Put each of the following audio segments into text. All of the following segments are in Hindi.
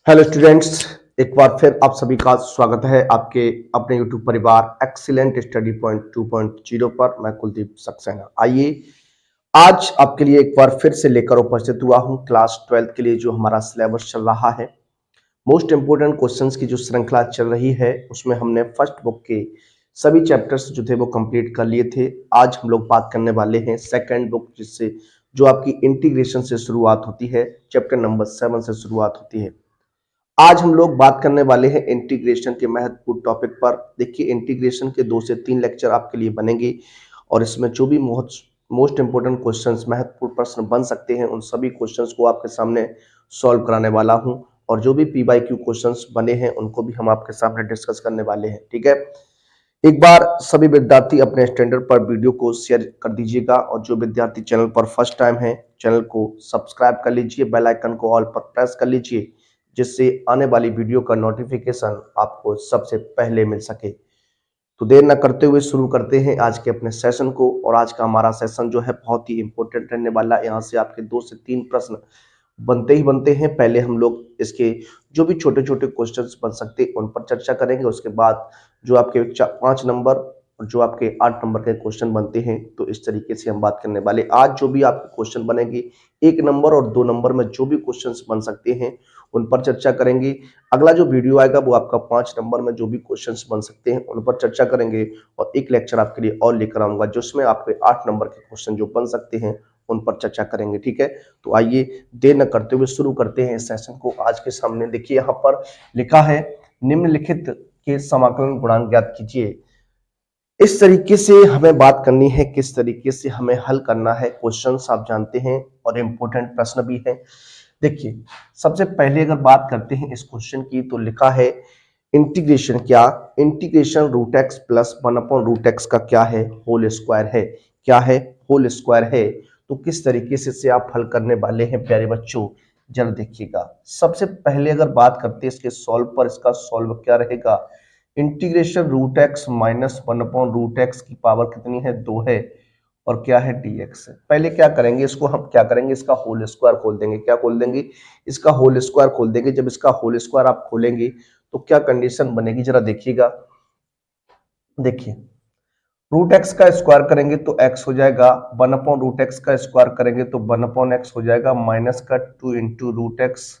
हेलो स्टूडेंट्स, एक बार फिर आप सभी का स्वागत है आपके अपने यूट्यूब परिवार एक्सीलेंट स्टडी पॉइंट 2.0 पर। मैं कुलदीप सक्सेना। आइए आज आपके लिए एक बार फिर से लेकर उपस्थित हुआ हूं क्लास 12 के लिए जो हमारा सिलेबस चल रहा है। मोस्ट इंपोर्टेंट क्वेश्चंस की जो श्रृंखला चल रही है उसमें हमने फर्स्ट बुक के सभी चैप्टर्स जो थे वो कंप्लीट कर लिए थे। आज हम लोग बात करने वाले हैं सेकंड बुक, जिससे जो आपकी इंटीग्रेशन से शुरुआत होती है, चैप्टर नंबर 7 से शुरुआत होती है। आज हम लोग बात करने वाले हैं इंटीग्रेशन के महत्वपूर्ण टॉपिक पर। देखिए, इंटीग्रेशन के 2 से 3 लेक्चर आपके लिए बनेंगे और इसमें जो भी मोस्ट इंपोर्टेंट क्वेश्चंस, महत्वपूर्ण प्रश्न बन सकते हैं, उन सभी क्वेश्चंस को आपके सामने सॉल्व कराने वाला हूं। और जो भी पीवाईक्यू क्वेश्चंस बने हैं उनको भी हम आपके सामने डिस्कस करने वाले हैं। ठीक है, एक बार सभी विद्यार्थी अपने स्टैंडर्ड पर वीडियो को शेयर कर दीजिएगा और जो विद्यार्थी चैनल पर फर्स्ट टाइम है, चैनल को सब्सक्राइब कर लीजिए, बेल आइकन को ऑल पर प्रेस कर लीजिए, जिससे आने वाली वीडियो का नोटिफिकेशन आपको सबसे पहले मिल सके। तो देर न करते हुए शुरू करते हैं आज के अपने सेशन को। और आज का हमारा सेशन जो है बहुत ही इंपॉर्टेंट रहने वाला है। यहाँ से आपके 2 से 3 प्रश्न बनते ही बनते हैं। पहले हम लोग इसके जो भी छोटे छोटे क्वेश्चंस बन सकते हैं उन पर चर्चा करेंगे। उसके बाद जो आपके 5 नंबर और जो आपके 8 नंबर के क्वेश्चन बनते हैं, तो इस तरीके से हम बात करने वाले। आज जो भी आपके क्वेश्चन बनेंगे, 1 नंबर और 2 नंबर में जो भी क्वेश्चंस बन सकते हैं उन पर चर्चा करेंगे। अगला जो वीडियो आएगा वो आपका 5 नंबर में जो भी क्वेश्चंस बन सकते हैं उन पर चर्चा करेंगे। और एक लेक्चर आपके लिए और लेकर आऊंगा जिसमें आपके 8 नंबर के क्वेश्चन जो बन सकते हैं उन पर चर्चा करेंगे। ठीक है, तो आइए देर न करते हुए शुरू करते हैं इस सेशन को। आज के सामने देखिए, यहाँ पर लिखा है निम्नलिखित के समाकलन गुणांक ज्ञात कीजिए। इस तरीके से हमें बात करनी है, किस तरीके से हमें हल करना है क्वेश्चंस, आप जानते हैं, और इम्पोर्टेंट प्रश्न भी है। देखिए, सबसे पहले अगर बात करते हैं इस क्वेश्चन की, तो लिखा है इंटीग्रेशन क्या, integration root x plus 1/√x का क्या है, होल स्क्वायर है। क्या है? होल स्क्वायर है। तो किस तरीके से इसे आप हल करने वाले हैं प्यारे बच्चों, जरा देखिएगा। सबसे पहले अगर बात करते हैं इसके सॉल्व पर, इसका सॉल्व क्या रहेगा, integration root x minus 1/√x की पावर कितनी है, 2 है, और क्या है, dx है। पहले क्या करेंगे, इसको हम क्या करेंगे, इसका होल स्क्वायर खोल देंगे। क्या खोल देंगे? इसका होल स्क्वायर खोल देंगे। जब इसका होल स्क्वायर आप खोलेंगे तो क्या कंडीशन बनेगी, जरा देखिएगा। देखिए, रूट एक्स का स्क्वायर करेंगे तो x हो जाएगा, 1/√x का स्क्वायर करेंगे तो 1/x हो जाएगा, माइनस का 2 into root x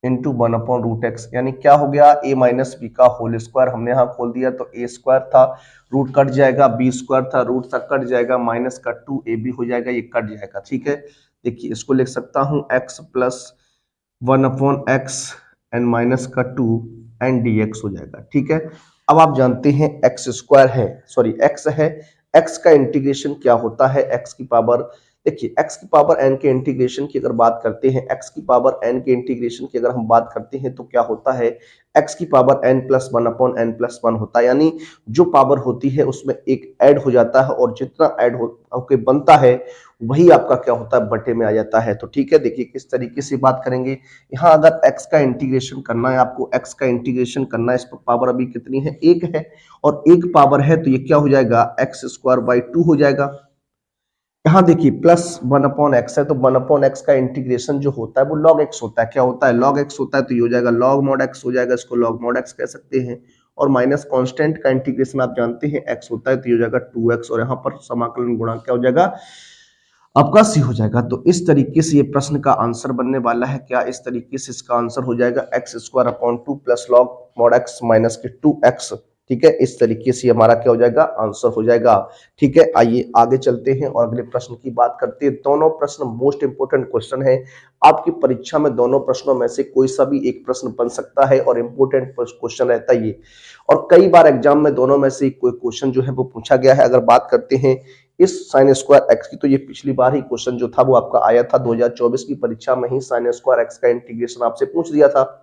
into 1/√x, यानी क्या हो गया, a माइनस बी का होल स्क्वायर हमने यहाँ खोल दिया। तो a स्क्वायर था, रूट कट जाएगा, b स्क्वायर था, रूट तक कट जाएगा, माइनस का 2ab हो जाएगा, ये कट जाएगा। ठीक है, देखिए इसको लिख सकता हूँ x plus 1/x and minus का 2 एंड dx हो जाएगा। ठीक है, अब आप जानते हैं एक्स स्क्वायर है, सॉरी एक्स है, एक्स का इंटीग्रेशन क्या होता है, एक्स की पावर। देखिए, एक्स की पावर एन के इंटीग्रेशन की अगर बात करते हैं, एक्स की पावर एन के इंटीग्रेशन की अगर हम बात करते हैं तो क्या होता है, एक्स की पावर एन प्लस 1/n+1 होता है। यानी जो पावर होती है उसमें एक ऐड हो जाता है और जितना ऐड होके बनता है वही आपका क्या होता है, बटे में आ जाता है। तो ठीक है, देखिए किस तरीके से बात करेंगे। यहाँ अगर x का इंटीग्रेशन करना है आपको, x का इंटीग्रेशन करना है, इस पर पावर अभी कितनी है, 1 है, और 1 पावर है तो ये क्या हो जाएगा, x²/2 हो जाएगा। यहाँ देखिए प्लस 1/x है तो 1/x का इंटीग्रेशन जो होता है वो log x होता है। क्या होता है, log x होता है, तो ये हो जाएगा log mod x हो जाएगा, इसको log mod x कह सकते हैं। और माइनस कांस्टेंट का इंटीग्रेशन आप जानते हैं x होता है, तो ये हो जाएगा 2x, और यहाँ पर समाकलन गुणांक क्या हो जाएगा, आपका सी हो जाएगा। तो इस तरीके से ये प्रश्न का आंसर बनने वाला है। क्या इस तरीके से इसका आंसर हो जाएगा, x²/2 plus log mod x minus के 2x। ठीक है, इस तरीके से हमारा क्या हो जाएगा, आंसर हो जाएगा। ठीक है, आइए आगे चलते हैं और अगले प्रश्न की बात करते हैं। दोनों प्रश्न मोस्ट इंपोर्टेंट क्वेश्चन है। आपकी परीक्षा में दोनों प्रश्नों में से कोई सा भी एक प्रश्न बन सकता है और इंपोर्टेंट क्वेश्चन रहता है ये। और कई बार एग्जाम में दोनों में से कोई क्वेश्चन जो है वो पूछा गया है। अगर बात करते हैं इस साइन स्क्वायर एक्स की, तो ये पिछली बार ही क्वेश्चन जो था वो आपका आया था 2024 की परीक्षा में ही, साइन स्क्वायर एक्स का इंटीग्रेशन आपसे पूछ दिया था।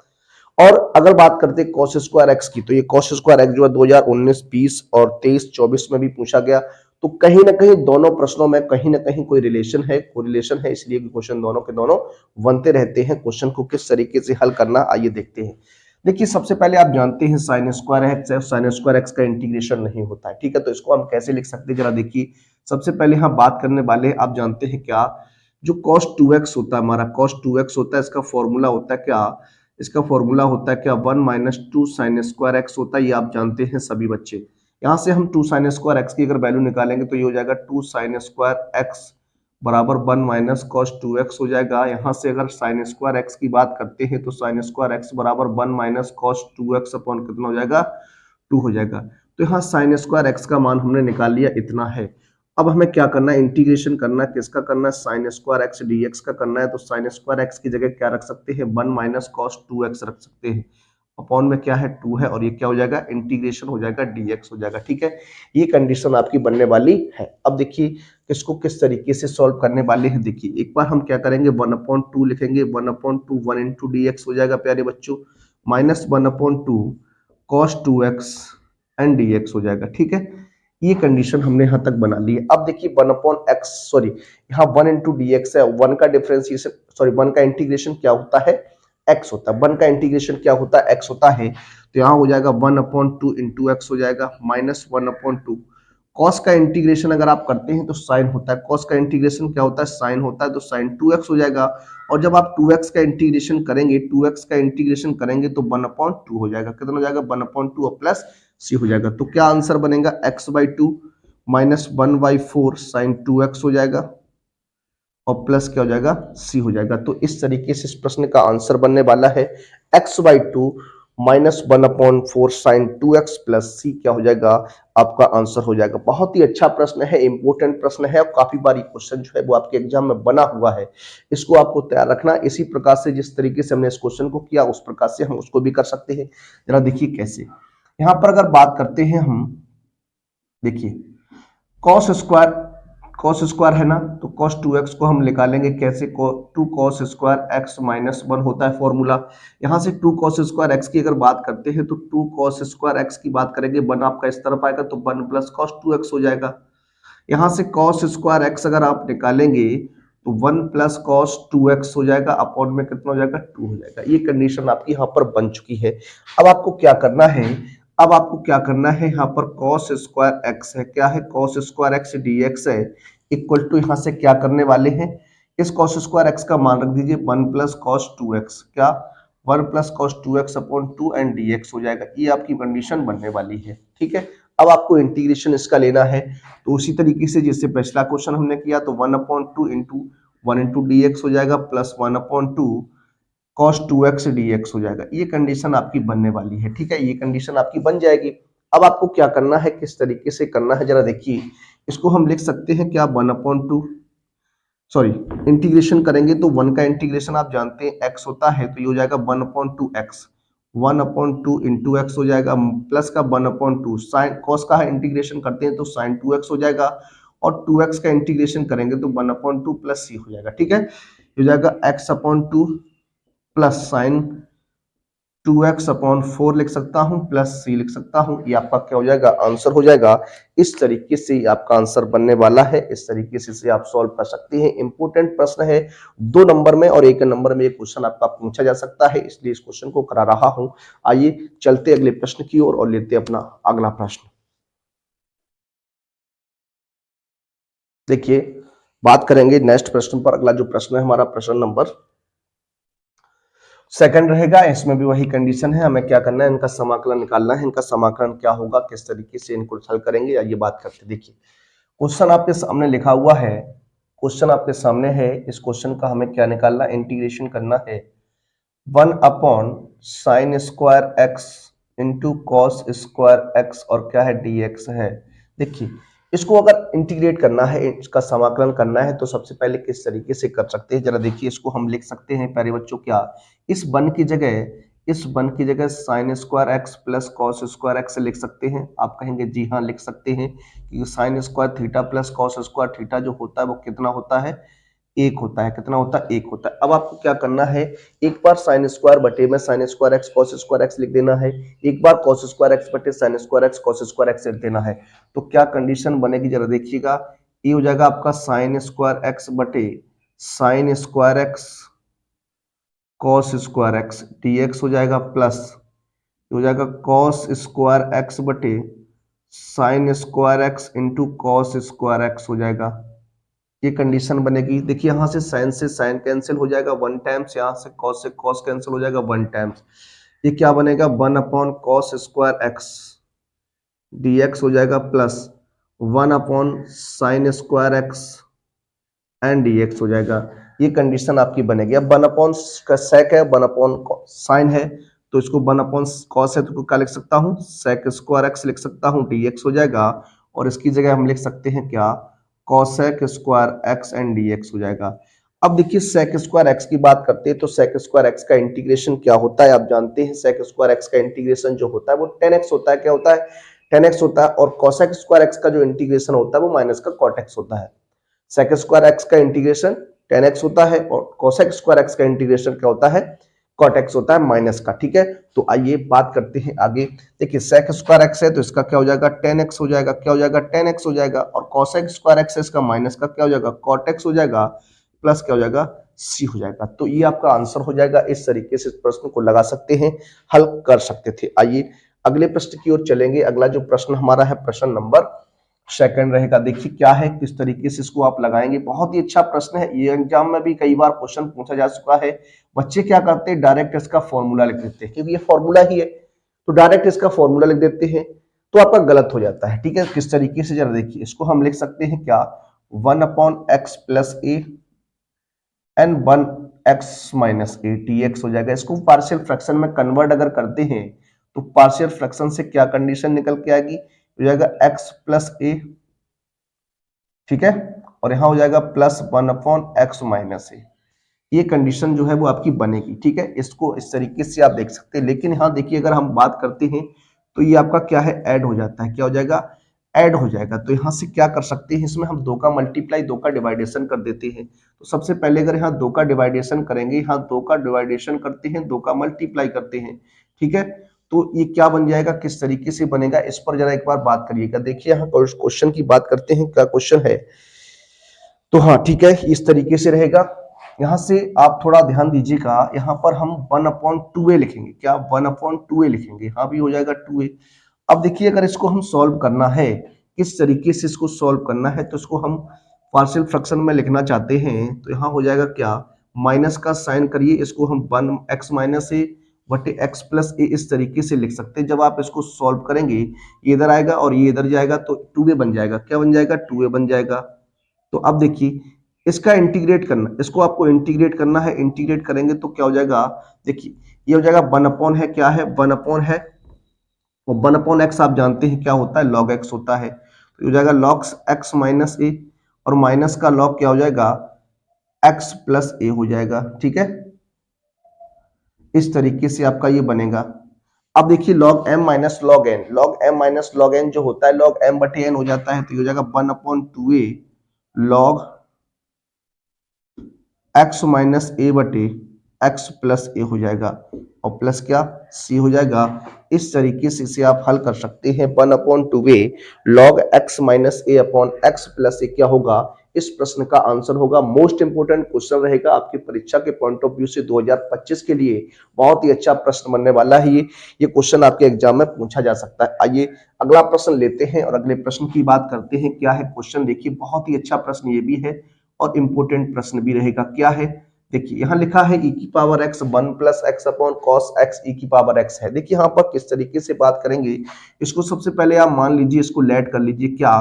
और अगर बात करते हैं कॉस स्क्वायर एक्स की, तो ये कॉस स्क्वायर एक्स जो है 2019, 20 और 23, 24 में भी पूछा गया। तो कहीं ना कहीं दोनों प्रश्नों में कहीं ना कहीं कोई रिलेशन है, कोरिलेशन है, इसलिए क्वेश्चन दोनों के दोनों बनते रहते हैं। क्वेश्चन को किस तरीके से हल करना, आइए देखते हैं। देखिए, सबसे पहले आप जानते हैं साइन स्क्वायर एक्स है, साइन स्क्वायर एक्स का इंटीग्रेशन नहीं होता है। ठीक है, तो इसको हम कैसे लिख सकते हैं, जरा देखिए। सबसे पहले हम बात करने वाले हैं, आप जानते हैं क्या, जो cos 2x होता है हमारा, cos 2x होता है, इसका फॉर्मूला होता है क्या, इसका फॉर्मूला होता है क्या, 1 minus two sign square x होता है, ये आप जानते हैं सभी बच्चे। यहाँ से हम 2 साइन स्क्वायर एक्स की अगर वैल्यू निकालेंगे तो ये हो जाएगा 2 साइन स्क्वायर एक्स बराबर 1 माइनस कॉस 2x हो जाएगा। यहाँ से अगर साइन स्क्वायर एक्स की बात करते हैं तो साइन स्क्वायर एक्स बराबर 1 माइनस कॉस 2x अपॉन कितना हो जाएगा, 2 हो जाएगा। तो यहाँ साइन स्क्वायर एक्स का मान हमने निकाल लिया, इतना है। अब हमें क्या करना है, इंटीग्रेशन करना है, किसका करना है, साइन स्क्वायर एक्स डीएक्स का करना है। तो साइन स्क्वायर एक्स की जगह क्या रख सकते हैं, 1 माइनस कॉस 2x रख सकते हैं। अपॉन में क्या है, 2 है, और ये क्या हो जाएगा, इंटीग्रेशन हो जाएगा, dx हो जाएगा। ठीक है, ये कंडीशन आपकी बनने वाली है। अब देखिए किसको किस तरीके से सॉल्व करने वाले हैं। देखिए एक बार हम क्या करेंगे, 1/2 लिखेंगे, 1/2 1 इंटू dx हो जाएगा प्यारे बच्चों, minus 1/2 cos 2x and dx हो जाएगा। ठीक है, ये कंडीशन हमने यहां तक बना ली है। अब देखिए 1/x, सॉरी यहाँ 1 इंटू dx है, 1 का डिफरेंशिएशन, सॉरी 1 का इंटीग्रेशन क्या होता है, x होता है। 1 का इंटीग्रेशन क्या होता है, x होता है। तो यहाँ हो जाएगा 1/2 इंटू एक्स हो जाएगा, माइनस 1/2। कॉस का इंटीग्रेशन अगर आप करते हैं तो साइन होता है, कॉस का इंटीग्रेशन क्या होता है, साइन होता है, तो साइन 2x हो जाएगा। और जब आप 2x का इंटीग्रेशन करेंगे, 2x का इंटीग्रेशन करेंगे तो 1/2 हो जाएगा। कितना हो जाएगा, 1/2 और प्लस c हो जाएगा। तो क्या आंसर बनेगा, x/2 माइनस 1/4 साइन 2x हो जाएगा, और प्लस क्या हो जाएगा, c हो जाएगा। तो इस तरीके से इस प्रश्न का आंसर बनने वाला है x/2 minus 1/4 sign 2x plus c क्या हो जाएगा, आपका आंसर हो जाएगा। बहुत ही अच्छा प्रश्न है, इंपॉर्टेंट प्रश्न है, और काफी बार ये क्वेश्चन जो है वो आपके एग्जाम में बना हुआ है। इसको आपको तैयार रखना, इसी प्रकार से जिस तरीके से हमने इस क्वेश्चन को किया उस प्रकार से हम उसको भी कर सकते हैं। जरा देखिए कैसे, यहाँ पर अगर बात करते हैं हम, देखिए कॉस स्क्वायर है ना, तो कॉस 2x को हम निकालेंगे कैसे, 2 कॉस स्क्वायर एक्स माइनस 1 होता है फॉर्मूला। यहाँ से 2 कॉस स्क्वायर एक्स की अगर बात करते हैं तो 2 कॉस स्क्वायर एक्स की बात करेंगे, 1 आपका इस तरफ आएगा तो 1 प्लस कॉस 2x हो जाएगा। यहाँ से कॉस स्क्वायर एक्स अगर आप निकालेंगे तो 1 प्लस कॉस 2x हो जाएगा, अपॉन में कितना हो जाएगा, 2 हो जाएगा। ये कंडीशन आपकी यहाँ पर बन चुकी है। अब आपको क्या करना है, अब आपको क्या करना है, यहाँ पर cos स्क्वायर एक्स है, क्या है, cos स्क्वायर एक्स dx है, इक्वल टू यहाँ से क्या करने वाले हैं, इस cos स्क्वायर एक्स का मान रख दीजिए 1 प्लस कॉस 2x, क्या 1 plus cos 2x upon 2 and dx हो जाएगा। ये आपकी कंडीशन बनने वाली है। ठीक है, अब आपको इंटीग्रेशन इसका लेना है, तो उसी तरीके से जैसे पिछला क्वेश्चन हमने किया, तो 1/2 इंटू 1 इंटू dx हो जाएगा, प्लस 1/2 cos 2x dx हो जाएगा। ये कंडीशन आपकी बनने वाली है। ठीक है, ये कंडीशन आपकी बन जाएगी। अब आपको क्या करना है, किस तरीके से करना है, जरा देखिए। इसको हम लिख सकते हैं क्या, 1/2, सॉरी इंटीग्रेशन करेंगे तो 1 का इंटीग्रेशन आप जानते हैं x होता है, तो ये हो जाएगा 1/2x, 1/2 इंटू एक्स हो जाएगा, प्लस का 1/2 साइन, कॉस का इंटीग्रेशन करते हैं तो साइन 2x हो जाएगा, और 2x का इंटीग्रेशन करेंगे तो 1/2 प्लस c हो जाएगा। ठीक है, ये हो जाएगा x/2 plus sign 2x upon 4 लिख सकता हूं, प्लस c लिख सकता हूं। ये आपका क्या हो जाएगा, आंसर हो जाएगा। इस तरीके से आपका आंसर बनने वाला है। इस तरीके से आप सॉल्व कर सकते हैं। इंपॉर्टेंट प्रश्न है, 2 नंबर में और 1 नंबर में ये क्वेश्चन आपका पूछा जा सकता है, इसलिए इस क्वेश्चन को करा रहा हूं। आइए चलते अगले प्रश्न की ओर और लेते अपना अगला प्रश्न। देखिए बात करेंगे नेक्स्ट प्रश्न पर। अगला जो प्रश्न है हमारा प्रश्न नंबर सेकंड रहेगा। इसमें भी वही कंडीशन है, हमें क्या करना है, इनका समाकलन निकालना है। इनका समाकलन क्या होगा, किस तरीके से इनको हल करेंगे, आइए बात करते हैं। देखिए क्वेश्चन आपके सामने लिखा हुआ है, क्वेश्चन आपके सामने है। इस क्वेश्चन का हमें क्या निकालना, इंटीग्रेशन करना है 1 upon sine square x into cos square x, और क्या है, dx है। देखिए इसको अगर इंटीग्रेट करना है, इसका समाकलन करना है, तो सबसे पहले किस तरीके से कर सकते हैं, जरा देखिए। इसको हम लिख सकते हैं प्यारे बच्चों, क्या इस वन की जगह, इस वन की जगह sign square x plus cos square x लिख सकते हैं। आप कहेंगे जी हाँ लिख सकते हैं, क्योंकि sine square theta plus cos square theta जो होता है वो कितना होता है, एक होता है। कितना होता है, एक होता है। अब आपको क्या करना है, एक बार साइन स्क्वायर बटे में sign square x cos square x लिख देना है, एक बार कॉस स्क्वायर एक्स बटे sign square x cos square x लिख देना है। तो क्या कंडीशन बनेगी, जरा देखिएगा। ये हो जाएगा आपका साइन स्क्वायर एक्स बटे sign square x cos square x dx हो जाएगा, प्लस हो जाएगा कॉस स्क्वायर एक्स बटे sign square x into cos square x हो जाएगा। ये कंडीशन बनेगी। देखिए यहाँ से साइन कैंसिल हो जाएगा 1 टाइम्स, यहाँ से कॉस कैंसिल हो जाएगा 1 टाइम्स। ये क्या बनेगा 1 upon cos square x dx हो जाएगा plus 1 upon sine square x and dx हो जाएगा। ये कंडीशन आपकी बनेगी। अब 1 अपॉन का सेक है, 1 अपॉन साइन है, तो इसको 1 अपॉन कॉस है तो क्या लिख सकता हूँ सेक स्क्वायर एक्स लिख सकता हूँ, dx हो जाएगा। और इसकी जगह हम लिख सकते हैं क्या cosec square x and dx हो जाएगा। अब देखिए सेक स्क्वायर एक्स की बात करते हैं तो सेक स्क्वायर एक्स का इंटीग्रेशन क्या होता है आप जानते हैं। सेक स्क्वायर एक्स का इंटीग्रेशन जो होता है वो 10x होता है। क्या होता है 10x होता है। और कॉसेक स्क्वायर एक्स का जो इंटीग्रेशन होता है वो माइनस का कॉट एक्स होता है। सेक स्क्वायर एक्स का इंटीग्रेशन 10x होता है और कोसेक स्क्वायर एक्स का इंटीग्रेशन क्या होता है कॉट एक्स होता है माइनस का। ठीक है, तो आइए बात करते हैं आगे। देखिए सेक स्क्वायर एक्स है तो इसका क्या हो जाएगा 10x हो जाएगा। क्या हो जाएगा 10x हो जाएगा। और कोसेक स्क्वायर एक्स है इसका माइनस का क्या हो जाएगा कॉट एक्स हो जाएगा प्लस क्या हो जाएगा सी हो जाएगा। तो ये आपका आंसर हो जाएगा। इस तरीके से इस प्रश्न को लगा सकते हैं, हल कर सकते थे। आइए अगले प्रश्न की ओर चलेंगे। अगला जो प्रश्न हमारा है प्रश्न नंबर सेकंड रहेगा। देखिए क्या है, किस तरीके से इसको आप लगाएंगे। बहुत ही अच्छा प्रश्न है, ये एग्जाम में भी कई बार क्वेश्चन पूछा जा चुका है। बच्चे क्या करते हैं डायरेक्ट इसका फॉर्मूला लिख देते हैं, क्योंकि ये फॉर्मूला ही है तो डायरेक्ट इसका फॉर्मूला लिख देते हैं, तो आपका गलत हो जाता है। ठीक है, किस तरीके से जरा देखिए, इसको हम लिख सकते हैं क्या 1 upon x plus A N 1 X minus A T X हो जाएगा। इसको पार्शियल फ्रैक्शन में कन्वर्ट अगर करते हैं तो पार्शियल फ्रैक्शन से क्या कंडीशन निकल के आएगी, हो जाएगा एक्स प्लस ए, ठीक है, और यहां हो जाएगा प्लस 1 अपॉन एक्स माइनस ए। ये कंडीशन जो है वो आपकी बनेगी। ठीक है, इसको इस तरीके से आप देख सकते हैं। लेकिन यहाँ देखिए अगर हम बात करते हैं तो ये आपका क्या है ऐड हो जाता है। क्या हो जाएगा ऐड हो जाएगा। तो यहाँ से क्या कर सकते हैं, इसमें हम 2 का मल्टीप्लाई 2 का डिवाइडेशन कर देते हैं। तो सबसे पहले अगर यहाँ 2 का डिवाइडेशन करेंगे, यहाँ 2 का डिवाइडेशन करते हैं 2 का मल्टीप्लाई करते हैं। ठीक है, तो ये क्या बन जाएगा, किस तरीके से बनेगा, इस पर जरा एक बार बात करिएगा। देखिए यहाँ क्वेश्चन की बात करते हैं, क्या क्वेश्चन है। तो हाँ ठीक है, इस तरीके से रहेगा। यहां से आप थोड़ा ध्यान दीजिएगा, यहाँ पर हम 1 अपॉन 2a लिखेंगे। क्या 1 अपॉन 2a लिखेंगे, हाँ भी हो जाएगा 2a। अब देखिए अगर इसको हम सॉल्व करना है, किस तरीके से इसको सॉल्व करना है, तो इसको हम पार्शियल फ्रैक्शन में लिखना चाहते हैं तो यहाँ हो जाएगा क्या माइनस का साइन करिए, इसको हम 1 एक्स माइनस ए बटे एक्स प्लस ए इस तरीके से लिख सकते हैं। जब आप इसको सॉल्व करेंगे ये इधर आएगा और ये इधर जाएगा तो 2a बन जाएगा। क्या बन जाएगा 2a बन जाएगा। तो अब देखिए इसका इंटीग्रेट करना, इसको आपको इंटीग्रेट करना है। इंटीग्रेट करेंगे तो क्या हो जाएगा, देखिए ये हो जाएगा 1 अपॉन है, क्या है 1 अपॉन है, और 1 अपॉन एक्स आप जानते हैं क्या होता है लॉग एक्स होता है। तो हो जाएगा लॉग एक्स माइनस ए, और माइनस का लॉग क्या हो जाएगा एक्स प्लस ए हो जाएगा। ठीक है, इस तरीके से आपका ये बनेगा। अब देखिए log M minus log N, log M minus log N जो होता है लॉग एम बटे एन हो जाता है। तो ये हो जाएगा 1 अपॉन 2a log x minus a बटे एक्स प्लस ए हो जाएगा, और प्लस क्या सी हो जाएगा। इस तरीके से इसे आप हल कर सकते हैं। 1 अपॉन 2a log x minus a upon x plus a क्या होगा, इस प्रश्न का आंसर होगा। मोस्ट इंपोर्टेंट क्वेश्चन रहेगा आपकी परीक्षा के पॉइंट ऑफ व्यू से 2025 के लिए। बहुत ही अच्छा प्रश्न बनने वाला है ये क्वेश्चन आपके एग्जाम में पूछा जा सकता है। आइए अगला प्रश्न लेते हैं और अगले प्रश्न की बात करते हैं। क्या है क्वेश्चन, देखिए बहुत ही अच्छा प्रश्न ये भी है और इंपोर्टेंट प्रश्न भी रहेगा। क्या है, देखिए यहां लिखा है e की power x 1 plus x upon cos x e की पावर x है। देखिए यहाँ पर किस तरीके से बात करेंगे, इसको सबसे पहले आप मान लीजिए, इसको लेट कर लीजिए। क्या,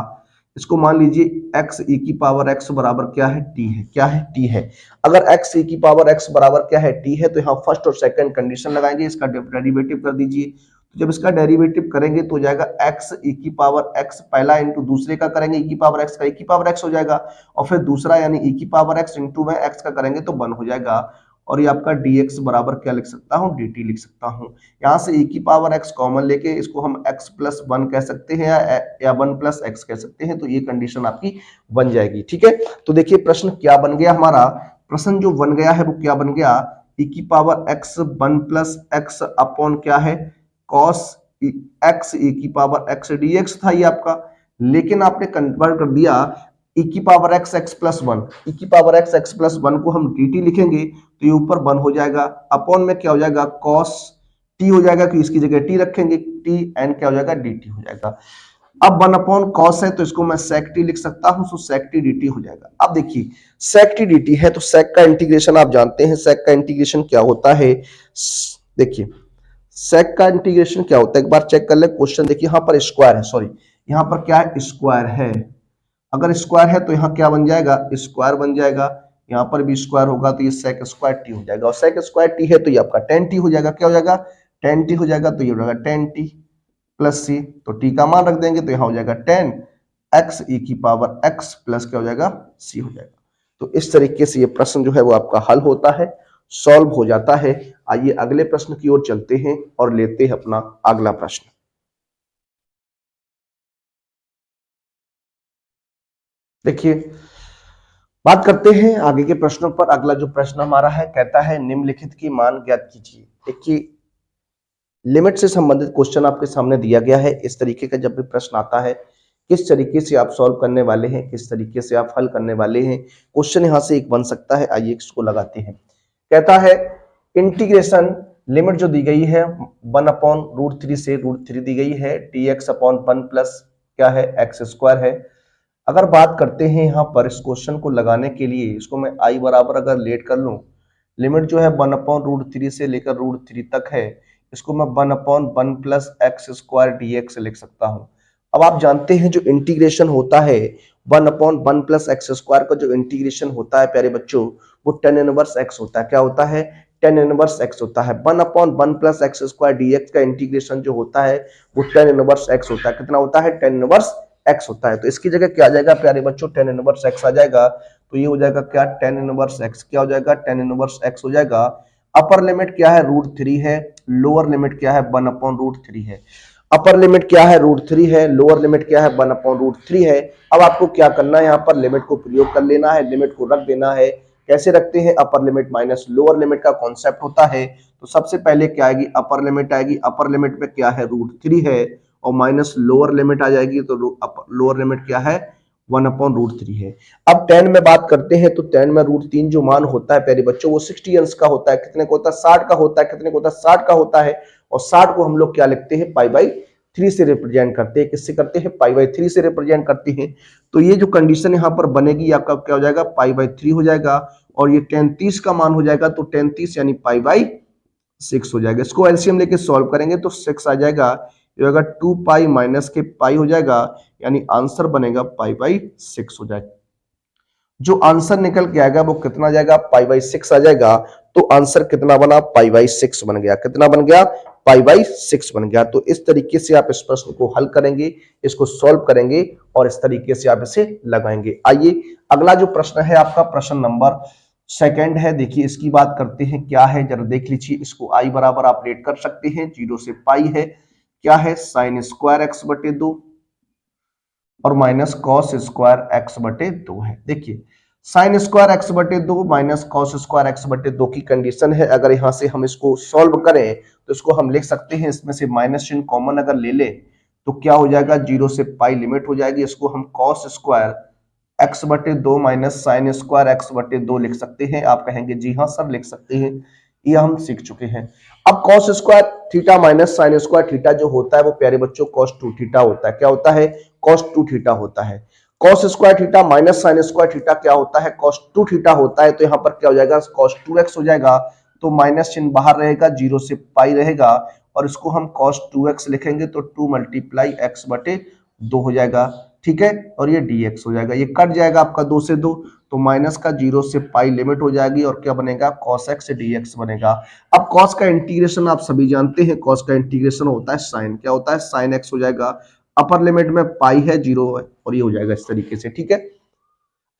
इसको मान लीजिए x e की पावर x बराबर क्या है t है। क्या है t है। अगर x e की पावर x बराबर क्या है t है, तो यहाँ फर्स्ट और सेकंड कंडीशन लगाएंगे, इसका डेरिवेटिव कर दीजिए। तो जब इसका डेरिवेटिव करेंगे तो हो जाएगा x e की पावर x, पहला इंटू दूसरे का करेंगे e की पावर x का e की पावर x हो जाएगा, और फिर दूसरा यानी e की पावर x इंटू में x का करेंगे तो 1 हो जाएगा। और ये आपका dx बराबर क्या लिख सकता हूँ dt लिख सकता हूँ। यहाँ से e की पावर x कॉमन लेके इसको हम x प्लस 1 कह सकते हैं या 1 प्लस एक्स कह सकते हैं। तो ये कंडीशन आपकी बन जाएगी। ठीक है, तो देखिए प्रश्न क्या बन गया हमारा, प्रश्न जो बन गया है वो क्या बन गया, e की power x 1 plus x upon क्या है कॉस एक्स e की पावर x dx था ये आपका, लेकिन आपने कन्वर्ट कर दिया e की power x x plus 1, e की पावर x x प्लस 1 को हम dt लिखेंगे तो ये ऊपर 1 हो जाएगा, अपॉन में क्या हो जाएगा cos t हो जाएगा, कि इसकी जगह t रखेंगे t एंड क्या हो जाएगा dt हो जाएगा। अब 1 अपॉन कॉस है तो इसको मैं सेक टी लिख सकता हूं, सो सेक टी डी टी हो जाएगा। अब देखिए सेक टी डी टी है तो सेक का इंटीग्रेशन आप जानते हैं, सेक का इंटीग्रेशन क्या होता है। देखिए सेक का इंटीग्रेशन क्या होता है, एक बार चेक कर ले क्वेश्चन। देखिए यहाँ पर स्क्वायर है, सॉरी यहाँ पर क्या है, स्क्वायर है। अगर स्क्वायर है तो यहाँ क्या बन जाएगा, स्क्वायर बन जाएगा। यहाँ पर भी स्क्वायर होगा तो ये सेक स्क्वायर टी हो जाएगा, और सेक स्क्वायर टी है तो ये आपका टेन टी हो जाएगा। क्या हो जाएगा, टेन टी हो जाएगा। तो ये हो जाएगा टेन टी प्लस सी, तो टी का मान रख देंगे तो यहाँ हो जाएगा टेन एक्स ई की पावर एक्स प्लस क्या हो जाएगा, सी हो जाएगा। तो इस तरीके से ये प्रश्न जो है वो आपका हल होता है, सॉल्व हो जाता है। आइए अगले प्रश्न की ओर चलते हैं और लेते हैं अपना अगला प्रश्न। देखिए बात करते हैं आगे के प्रश्नों पर। अगला जो प्रश्न हमारा है कहता है निम्नलिखित की मान ज्ञात कीजिए। देखिए लिमिट से संबंधित क्वेश्चन आपके सामने दिया गया है। इस तरीके का जब भी प्रश्न आता है किस तरीके से आप सॉल्व करने वाले हैं, किस तरीके से आप हल करने वाले हैं, क्वेश्चन यहां से एक बन सकता है। आइए इसको लगाते हैं। कहता है इंटीग्रेशन लिमिट जो दी गई है 1/√3 से √3 दी गई है, dx/1 प्लस क्या है, एक्स स्क्वायर है। अगर बात करते हैं यहाँ पर इस क्वेश्चन को लगाने के लिए, इसको मैं आई बराबर अगर लेट कर लूं, लिमिट जो है 1/√3 से लेकर √3 तक है, इसको मैं 1/1 plus x square D x लिख सकता हूं। अब आप जानते हैं जो इंटीग्रेशन होता है 1/1 प्लस एक्स स्क्वायर का जो इंटीग्रेशन होता है प्यारे बच्चों, वो टेन इनवर्स एक्स होता है। क्या होता है, टेन इनवर्स एक्स होता है। 1/1 plus x square D x का इंटीग्रेशन जो होता है वो टेन इनवर्स एक्स होता है। कितना होता है, टेन इनवर्स एक्स होता है। तो इसकी जगह क्या आ जाएगा प्यारे बच्चों, टेन इनवर्स एक्स आ जाएगा। तो ये हो जाएगा क्या, टेन इनवर्स एक्स क्या हो जाएगा, टेन इनवर्स एक्स हो जाएगा। अपर लिमिट क्या है, √3 है। लोअर लिमिट क्या है, 1/√3 है। अपर लिमिट क्या है, √3 है। लोअर लिमिट क्या है, 1/√3 है। अब आपको क्या करना है, यहाँ पर लिमिट को प्रयोग कर लेना है, लिमिट को रख देना है। कैसे रखते हैं, अपर लिमिट माइनस लोअर लिमिट का कॉन्सेप्ट होता है। तो सबसे पहले क्या आएगी, अपर लिमिट आएगी। अपर लिमिट में क्या है, √3 है, और माइनस लोअर लिमिट आ जाएगी। तो लोअर लिमिट क्या है, 1/√3 है। अब 10 में बात करते हैं तो 10 में √3 जो मान होता है प्यारे बच्चों वो 60 अंश का होता है। कितने का होता है, 60 का होता है। कितने का होता है, 60 का होता है। और 60 को हम लोग क्या लिखते हैं, π/3 से रिप्रेजेंट करते हैं। किससे करते हैं, π/3 से रिप्रेजेंट करते हैं। तो ये जो कंडीशन यहाँ पर बनेगी आपका क्या हो जाएगा, π/3 हो जाएगा। और ये 10 30 का मान हो जाएगा, तो 10 30 यानी π/6 हो जाएगा। इसको एलसीएम लेके सॉल्व करेंगे तो 6 आ जाएगा। ये होगा 2π माइनस के पाई हो जाएगा, यानी आंसर बनेगा π/6 हो जाएगा। जो आंसर निकल के आएगा वो कितना जाएगा, π/6 आ जाएगा। तो आंसर कितना बना, π/6 बन गया। कितना बन गया, π/6 बन गया। तो इस तरीके से आप इस प्रश्न को हल करेंगे, इसको सॉल्व करेंगे और इस तरीके से आप इसे लगाएंगे। आइए अगला जो प्रश्न है आपका प्रश्न नंबर सेकंड है। देखिए इसकी बात करते हैं, क्या है जरा देख लीजिए। इसको आई बराबर आप रेट कर सकते हैं, 0 से पाई है। क्या है, साइन स्क्वायर एक्स बटे 2 और माइनस कॉस स्क्वायर एक्स बटे 2 है। देखिए साइन स्क्वायर एक्स बटे 2 माइनस कॉस स्क्वायर एक्स बटे 2 की कंडीशन है। अगर यहां से हम इसको सॉल्व करें तो इसको हम लिख सकते हैं, इसमें से माइनस चिन्ह कॉमन अगर ले ले तो क्या हो जाएगा, 0 से पाई लिमिट हो जाएगी। इसको हम कॉस स्क्वायर एक्स बटे 2 माइनस साइन स्क्वायर एक्स बटे 2 लिख सकते हैं। आप कहेंगे जी हाँ सर लिख सकते हैं, ये हम सीख चुके हैं। अब cos square theta minus sine square theta जो होता है वो प्यारे बच्चों कॉस 2 थीटा होता है। क्या होता है, कॉस 2 थीटा होता है। Cos square theta minus sine square theta क्या होता है, कॉस 2 थीटा होता है। तो यहाँ पर क्या हो जाएगा, कॉस 2x हो जाएगा। तो माइनस चिन्ह बाहर रहेगा, 0 से पाई रहेगा और इसको हम कॉस 2x लिखेंगे तो 2 मल्टीप्लाई एक्स बटे 2 हो जाएगा। ठीक है, और ये dx हो जाएगा, ये कट जाएगा आपका 2 से 2, तो माइनस का 0 से पाई लिमिट हो जाएगी और क्या बनेगा, cos x से dx बनेगा। अब cos का इंटीग्रेशन आप सभी जानते हैं, cos का इंटीग्रेशन होता है साइन, क्या होता है, साइन x हो जाएगा। अपर लिमिट में पाई है, 0 है और ये हो जाएगा इस तरीके से। ठीक है,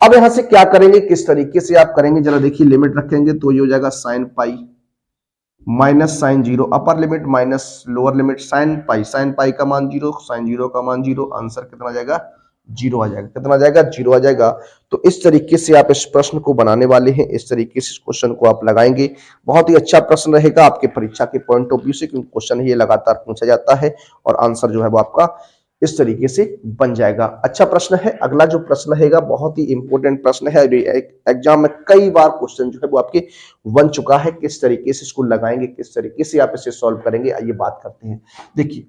अब यहां से क्या करेंगे, किस तरीके से आप करेंगे जरा देखिए। लिमिट रखेंगे तो ये हो जाएगा sine pi minus sine 0, upper limit minus lower limit sine pi का मान 0, साइन 0 का मान 0, आंसर कितना आ जाएगा, 0 आ जाएगा। कितना आ जाएगा, 0 आ जाएगा। तो इस तरीके से आप इस प्रश्न को बनाने वाले हैं, इस तरीके से इस क्वेश्चन को आप लगाएंगे। बहुत ही अच्छा प्रश्न रहेगा आपके परीक्षा के पॉइंट ऑफ व्यू से, क्योंकि क्वेश्चन ये लगातार पूछा जाता है और आंसर जो है वो आपका इस तरीके से बन जाएगा। अच्छा प्रश्न है। अगला जो प्रश्न रहेगा बहुत ही इंपॉर्टेंट प्रश्न है, एग्जाम में कई बार क्वेश्चन जो है वो आपके बन चुका है। किस तरीके से इसको लगाएंगे, किस तरीके से आप इसे सॉल्व करेंगे, आइए बात करते हैं। देखिए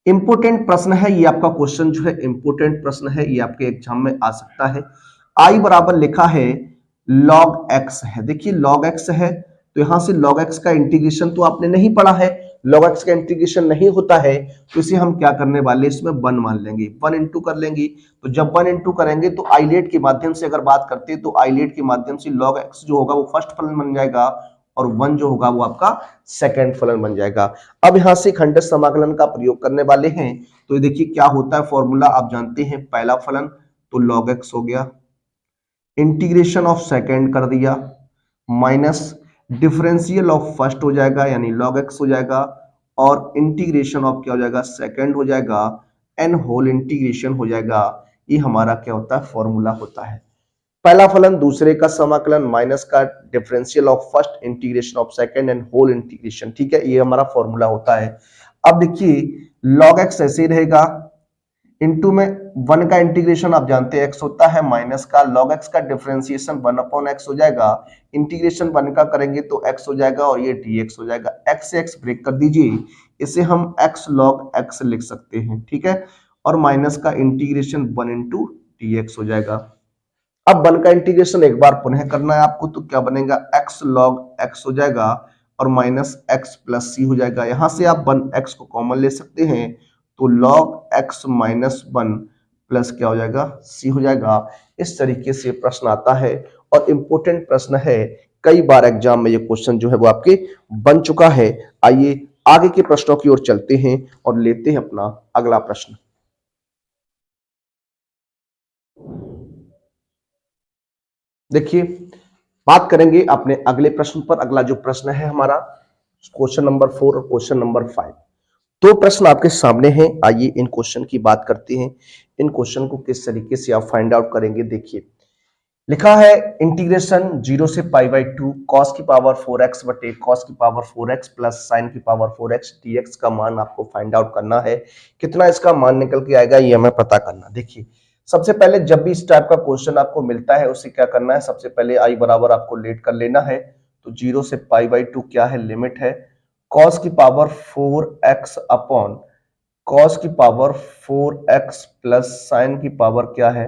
इंपोर्टेंट प्रश्न है ये, आपका क्वेश्चन जो है इंपोर्टेंट प्रश्न है, ये आपके एग्जाम में आ सकता है। आई बराबर लिखा है log x है। देखिए log x है तो यहां से log x का इंटीग्रेशन तो आपने नहीं पढ़ा है, log x का इंटीग्रेशन नहीं होता है, तो इसे हम क्या करने वाले, इसमें 1 मान लेंगे, 1 इंटू कर लेंगे। तो जब 1 इंटू करेंगे तो आइलेट के माध्यम से अगर बात करते हैं तो आइलेट के माध्यम से log x जो होगा वो फर्स्ट फलन बन जाएगा और 1 जो होगा वो आपका सेकंड फलन बन जाएगा। अब यहां से खंडक समाकलन का प्रयोग करने वाले हैं, तो ये देखिए क्या होता है फॉर्मूला आप जानते हैं, पहला फलन तो log x हो गया, इंटीग्रेशन ऑफ सेकंड कर दिया, माइनस डिफरेंशियल ऑफ फर्स्ट हो जाएगा यानी log x हो जाएगा, और इंटीग्रेशन ऑफ क्या हो जाएगा, सेकंड हो जाएगा, एन होल इंटीग्रेशन हो जाएगा। ये हमारा क्या होता है, फॉर्मूला होता है। पहला फलन दूसरे का समाकलन माइनस का differential of first integration of second and whole integration, ठीक है, ये हमारा फॉर्मूला होता है। अब देखिए log x ऐसे ही रहेगा, इनटू में 1 का इंटीग्रेशन आप जानते हैं x होता है, माइनस का log x का डिफरेंशिएशन 1 अपॉन x हो जाएगा, इंटीग्रेशन 1 का करेंगे तो x हो जाएगा और ये dx हो जाएगा। x से x ब्रेक कर दीजिए, इसे हम x log x लिख सकते हैं, ठीक है, और माइनस का इंटीग्रेशन 1 इंटू dx हो जाएगा। अब 1 का इंटीग्रेशन एक बार पुनः करना है आपको, तो क्या बनेगा, x log x हो जाएगा और माइनस x प्लस c हो जाएगा। यहां से आप 1x को कॉमन ले सकते हैं, तो log x माइनस 1 प्लस क्या हो जाएगा, c हो जाएगा। इस तरीके से प्रश्न आता है और इंपॉर्टेंट प्रश्न है, कई बार एग्जाम में ये क्वेश्चन जो है वो आपके बन चुका है। आइए आगे के प्रश्नों की ओर चलते हैं और लेते हैं अपना अगला प्रश्न। देखिए बात करेंगे अपने अगले प्रश्न पर। अगला जो प्रश्न है हमारा क्वेश्चन नंबर 4 और क्वेश्चन नंबर 5, दो प्रश्न आपके सामने हैं। आइए इन क्वेश्चन की बात करते हैं, इन क्वेश्चन को किस तरीके से आप फाइंड आउट करेंगे। देखिए लिखा है इंटीग्रेशन 0 से पाई बाई 2 कॉस की पावर 4x बटे कॉस की पावर 4x प्लस साइन की पावर 4x dx का मान आपको फाइंड आउट करना है। कितना इसका मान निकल के आएगा ये हमें पता करना। देखिए सबसे पहले जब भी इस टाइप का क्वेश्चन आपको मिलता है उससे क्या करना है, सबसे पहले आई बराबर आपको लेट कर लेना है। तो 0 से पाई बाई 2 क्या है, लिमिट है कॉस की पावर 4x अपॉन कॉस की पावर 4x प्लस साइन की पावर क्या है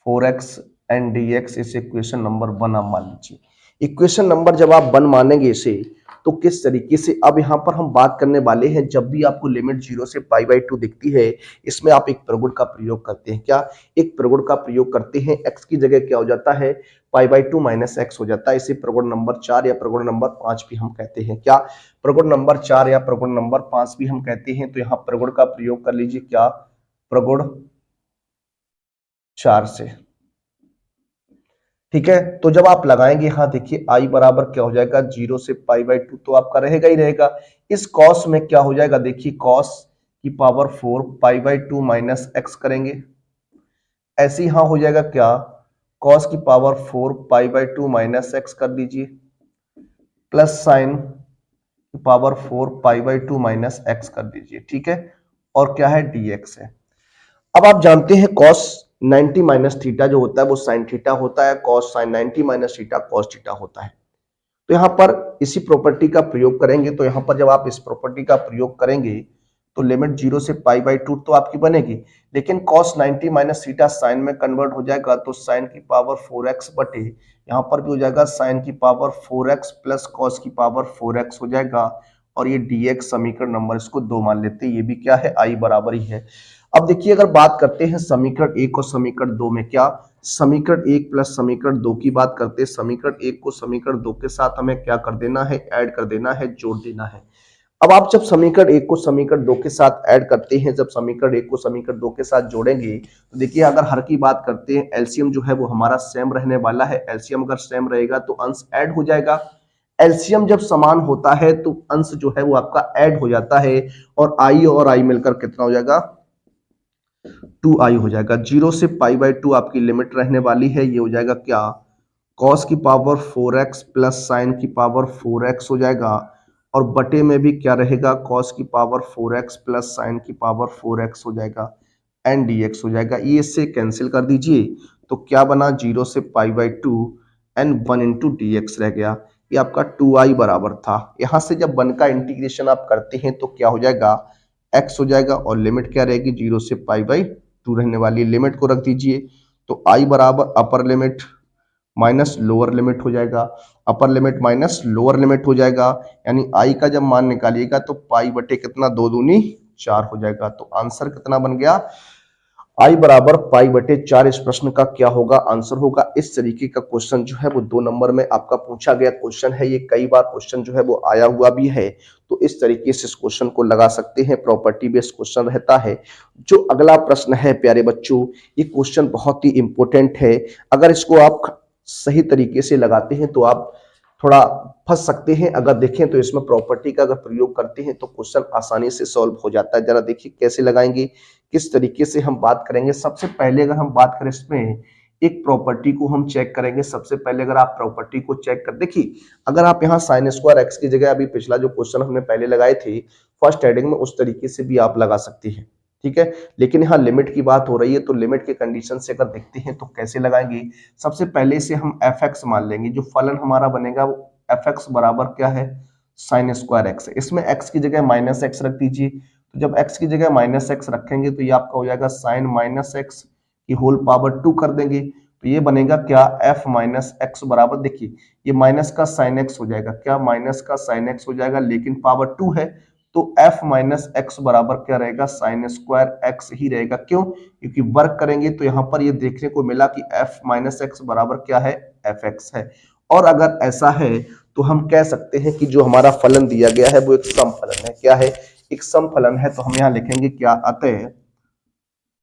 4x एंड dx। इस इक्वेशन नंबर 1 आप मान लीजिए। इक्वेशन नंबर जब आप 1 मानेंगे इसे, तो किस तरीके से, अब यहां पर हम बात करने वाले हैं, जब भी आपको लिमिट 0 से पाई बाई 2 दिखती है, इसमें आप एक प्रगुण का प्रयोग करते हैं। क्या, एक प्रगुण का प्रयोग करते हैं। x की जगह क्या हो जाता है, पाई बाई 2 माइनस एक्स हो जाता है। इसे प्रगुण नंबर 4 या प्रगुण नंबर 5 भी हम कहते हैं। क्या, प्रगुण नंबर 4 या प्रगुण नंबर 5 भी हम कहते हैं। तो यहाँ प्रगुण का प्रयोग कर लीजिए। क्या, प्रगुण 4 से, ठीक है। तो जब आप लगाएंगे, हाँ देखिए आई बराबर क्या हो जाएगा, 0 से पाई बाई 2 तो आपका रहेगा ही रहेगा। इस कॉस में क्या हो जाएगा, देखिए कॉस की power 4 pi by 2 minus x करेंगे, ऐसे यहां हो जाएगा क्या, कॉस की power 4 pi by 2 minus x कर दीजिए, प्लस साइन की power 4 pi by 2 minus x कर दीजिए, ठीक है, और क्या है, dx है। अब आप जानते हैं cos 90 माइनस थीटा जो होता है वो sin थीटा होता है, cos sin 90 minus theta cos theta होता है। तो यहां पर इसी प्रॉपर्टी का प्रयोग करेंगे। तो यहां पर जब आप इस प्रॉपर्टी का प्रयोग करेंगे तो लिमिट 0 से पाई बाई 2 तो आपकी बनेगी, लेकिन cos 90 माइनस थीटा साइन में कन्वर्ट हो जाएगा, तो साइन की पावर 4x बटे यहां पर भी हो जाएगा साइन की पावर 4x प्लस cos की पावर 4x हो जाएगा, और ये dx समीकरण नंबर इसको 2 मान लेते हैं। ये भी क्या है, आई बराबर ही है। अब देखिए अगर बात करते हैं समीकरण 1 और समीकरण 2 में, क्या, समीकरण 1 प्लस समीकरण 2 की बात करते हैं। समीकरण 1 को समीकरण 2 के साथ हमें क्या कर देना है, ऐड कर देना है, जोड़ देना है। अब आप जब समीकरण 1 को समीकरण 2 के साथ ऐड करते हैं, जब समीकरण 1 को समीकरण 2 के साथ जोड़ेंगे, तो देखिए अगर हर की बात करते हैं, एलसीएम जो है वो हमारा सेम रहने वाला है। एलसीएम अगर सेम रहेगा तो अंश ऐड हो जाएगा। एलसीएम जब समान होता है तो अंश जो है वो आपका ऐड हो जाता है, और आई मिलकर कितना हो जाएगा, 2i हो जाएगा। 0 से पाई बाई 2 आपकी लिमिट रहने वाली है। ये हो जाएगा क्या, cos की पावर 4x प्लस साइन की पावर 4x हो जाएगा, और बटे में भी क्या रहेगा, cos की पावर 4x प्लस साइन की पावर 4x हो जाएगा, एंड dx हो जाएगा। ये इससे कैंसिल कर दीजिए, तो क्या बना, 0 से pi by 2 and 1 into D रह गया। ये आपका 2i बराबर था। यहां से जब 1 का इंटीग्रेशन आप करते हैं तो क्या हो जाएगा, एक्स हो जाएगा और लिमिट क्या रहेगी 0 से π/2 रहने वाली लिमिट को रख दीजिए। तो आई बराबर अपर लिमिट माइनस लोअर लिमिट हो जाएगा, अपर लिमिट माइनस लोअर लिमिट हो जाएगा, यानी आई का जब मान निकालिएगा तो पाई बटे कितना 2 दूनी 4 हो जाएगा। तो आंसर कितना बन गया आई बराबर पाई बटे 4। इस प्रश्न का क्या होगा आंसर होगा। इस तरीके का क्वेश्चन जो है वो 2 नंबर में आपका पूछा गया क्वेश्चन है। ये कई बार क्वेश्चन जो है वो आया हुआ भी है, तो इस तरीके से इस क्वेश्चन को लगा सकते हैं। प्रॉपर्टी बेस्ड क्वेश्चन रहता है। जो अगला प्रश्न है प्यारे बच्चों, ये क्वेश्चन बहुत ही इंपॉर्टेंट है। अगर इसको आप सही तरीके से लगाते हैं तो आप थोड़ा फंस सकते हैं। अगर देखें तो इसमें प्रॉपर्टी का अगर प्रयोग करते हैं तो क्वेश्चन आसानी से सॉल्व हो जाता है। जरा देखिए कैसे लगाएंगे, किस तरीके से हम बात करेंगे। सबसे पहले अगर हम बात करें इसमें एक प्रॉपर्टी को हम चेक करेंगे। सबसे पहले अगर आप प्रॉपर्टी को चेक कर देखिए, अगर आप यहाँ साइन स्क्वायर एक्स की जगह अभी पिछला जो क्वेश्चन हमने पहले लगाए थे फर्स्ट हेडिंग में, उस तरीके से भी आप लगा सकते हैं, ठीक है। लेकिन यहाँ लिमिट की बात हो रही है, तो लिमिट के कंडीशन से अगर देखते हैं तो कैसे लगाएंगे। सबसे पहले से हम एफ एक्स मान लेंगे। जो फलन हमारा बनेगा वो एफ एक्स बराबर क्या है साइन स्क्वायर एक्स है। इसमें एक्स की जगह माइनस एक्स रख दीजिए। तो जब x की जगह माइनस एक्स रखेंगे तो ये आपका हो जाएगा साइन माइनस एक्स की होल पावर 2 कर देंगे। तो ये बनेगा क्या f माइनस एक्स बराबर, देखिए ये माइनस का साइन एक्स हो जाएगा, क्या माइनस का साइन एक्स हो जाएगा, लेकिन पावर 2 है तो f माइनस एक्स बराबर क्या रहेगा साइन स्क्वायर एक्स ही रहेगा। क्यों? क्योंकि वर्क करेंगे तो यहाँ पर ये देखने को मिला कि f माइनस एक्स बराबर क्या है एफ एक्स है। और अगर ऐसा है तो हम कह सकते हैं कि जो हमारा फलन दिया गया है वो एक सम फलन है। क्या है? एक सम फलन है। तो हम यहां लिखेंगे क्या, अतः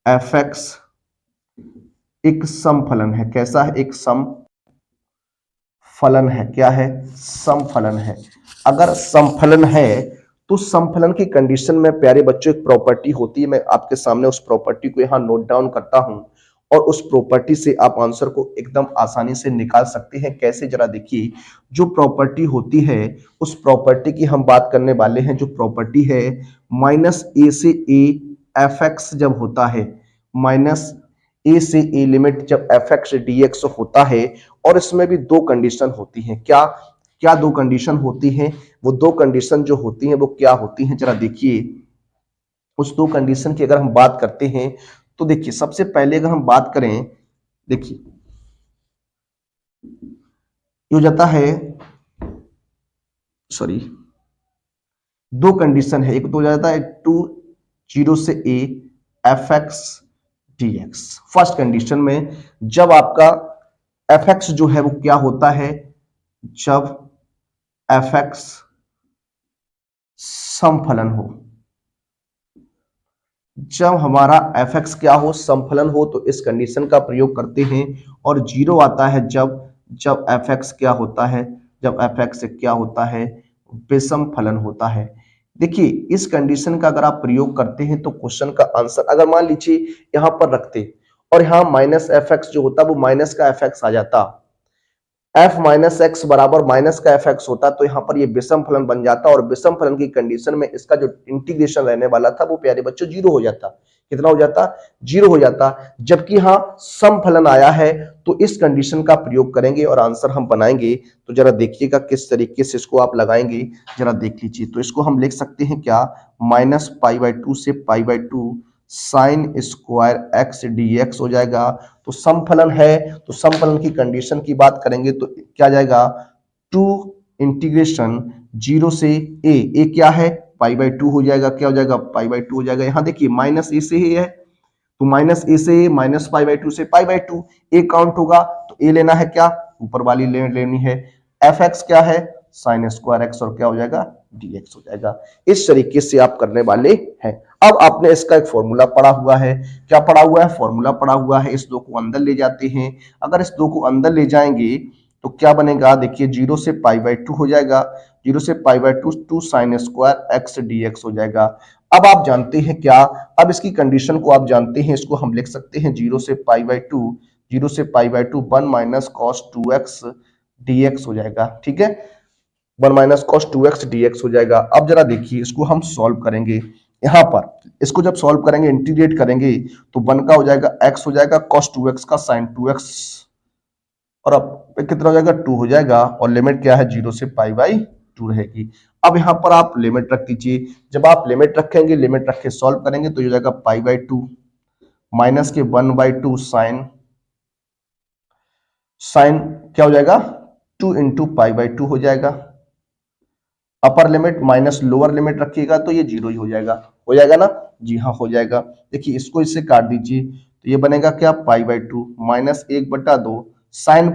एफ एक्स एक सम फलन है। कैसा है? एक सम फलन है। क्या है? सम फलन है। अगर सम फलन है तो सम फलन की कंडीशन में प्यारे बच्चों एक प्रॉपर्टी होती है। मैं आपके सामने उस प्रॉपर्टी को यहां नोट डाउन करता हूं और उस प्रॉपर्टी से आप आंसर को एकदम आसानी से निकाल सकते हैं। कैसे? जरा देखिए, जो प्रॉपर्टी होती है उस प्रॉपर्टी की हम बात करने वाले हैं। जो प्रॉपर्टी है माइनस ए से ए एफ एक्स जब होता है, माइनस ए से ए लिमिट जब एफ एक्स डी एक्स होता है, और इसमें भी दो कंडीशन होती हैं। क्या क्या दो कंडीशन होती हैं? वो दो कंडीशन जो होती हैं वो क्या होती हैं, जरा देखिए। उस दो कंडीशन की अगर हम बात करते हैं तो देखिए, सबसे पहले अगर हम बात करें, देखिए ये हो जाता है, सॉरी, दो कंडीशन है। एक तो हो जाता है 2 0 से A F x d x. First condition में जब आपका एफ एक्स जो है वो क्या होता है, जब एफ एक्स समफलन हो। जब हमारा एफ एक्स क्या हो, समफलन हो, तो इस कंडीशन का प्रयोग करते हैं। और जीरो आता है जब जब एफ एक्स क्या होता है, जब एफ एक्स क्या होता है, विषम फलन होता है। देखिए, इस कंडीशन का अगर आप प्रयोग करते हैं तो क्वेश्चन का आंसर, अगर मान लीजिए यहां पर रखते और यहां माइनस एफ एक्स जो होता वो माइनस का एफ एक्स आ जाता, एफ माइनस एक्स बराबर माइनस का एफ एक्स होता, तो यहाँ पर ये विषम फलन बन जाता। और विषम फलन की कंडीशन में इसका जो इंटीग्रेशन रहने वाला था वो प्यारे बच्चों जीरो हो जाता। कितना हो जाता? जीरो हो जाता। जबकि यहाँ सम फलन आया है तो इस कंडीशन का प्रयोग करेंगे और आंसर हम बनाएंगे। तो जरा देखिएगा किस तरीके से इसको आप लगाएंगे, जरा देख लीजिए। तो इसको हम लिख सकते हैं क्या, माइनस π/2 से π/2 sine square x d x हो जाएगा। तो समफलन है, तो समफलन की कंडीशन की बात करेंगे तो क्या जाएगा, 2 इंटीग्रेशन 0 से ए क्या है π/2 हो जाएगा। क्या हो जाएगा? π/2 हो जाएगा। यहां देखिए माइनस ए से ही है तो माइनस ए से माइनस π/2 से π/2 ए काउंट होगा, तो ए लेना है क्या, ऊपर वाली लेनी है। एफ एक्स क्या है, साइन स्क्वायर एक्स, और क्या हो जाएगा dx हो जाएगा। इस तरीके से आप करने वाले हैं। अब आपने इसका एक फॉर्मूला पढ़ा हुआ है। क्या पढ़ा हुआ है? फॉर्मूला पढ़ा हुआ है। इस दो को अंदर ले जाते हैं। अगर इस दो को अंदर ले जाएंगे तो क्या बनेगा, देखिए 0 से π/2 हो जाएगा। 0 से π/2 2 साइन स्क्वायर एक्स dx हो जाएगा। अब आप जानते हैं क्या, अब इसकी कंडीशन को आप जानते हैं। इसको हम लिख सकते हैं 0 से π/2 0 से π/2 1 माइनस कॉस 2x dx हो जाएगा। ठीक है, 1 माइनस कॉस 2x dx हो जाएगा। अब जरा देखिए, इसको हम सॉल्व करेंगे। यहां पर इसको जब सॉल्व करेंगे, इंटीग्रेट करेंगे, तो 1 का हो जाएगा x हो जाएगा, cos 2x का sin 2x, और अब कितना हो जाएगा 2 हो जाएगा। और लिमिट क्या है 0 से π/2 2 रहेगी। अब यहाँ पर आप लिमिट रख दीजिए। जब आप लिमिट रखेंगे, लिमिट रख के सॉल्व करेंगे तो ये हो जाएगा पाई बाई 2 माइनस के 1/2 साइन क्या हो जाएगा 2 इंटू पाई बाई 2 हो जाएगा। अपर लिमिट माइनस लोअर लिमिट रखिएगा तो ये 0 ही हो जाएगा ना? जी हाँ, हो जाएगा। देखिए इसको इससे काट दीजिए तो ये बनेगा क्या pi by 2 minus 1/2 sign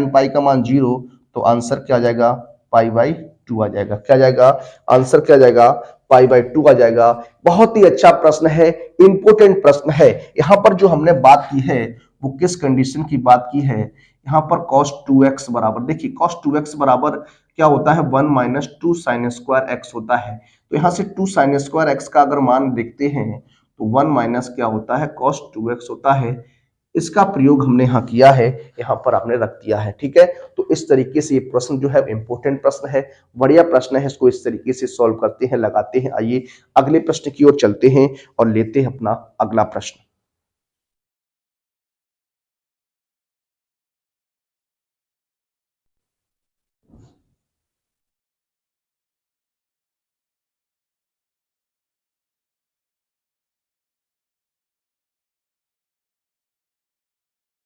pi का मान 0, तो आंसर क्या आ जाएगा पाई बाई 2 आ जाएगा। क्या जाएगा आंसर, क्या जाएगा पाई बाई 2 आ जाएगा। बहुत ही अच्छा प्रश्न है, इंपोर्टेंट प्रश्न है। यहाँ पर जो हमने बात की है वो किस कंडीशन की बात की है, यहाँ पर cos 2x बराबर, देखिए cos 2x बराबर क्या होता है 1 माइनस 2 साइन स्क्वायर एक्स होता है। तो यहाँ से 2 साइन स्क्वायर एक्स का अगर मान देखते हैं तो 1 माइनस क्या होता है cos 2x होता है। इसका प्रयोग हमने यहाँ किया है, यहाँ पर आपने रख दिया है। ठीक है, तो इस तरीके से ये प्रश्न जो है इंपॉर्टेंट प्रश्न है, बढ़िया प्रश्न है। इसको इस तरीके से सॉल्व करते हैं, लगाते हैं। आइए अगले प्रश्न की ओर चलते हैं और लेते हैं अपना अगला प्रश्न।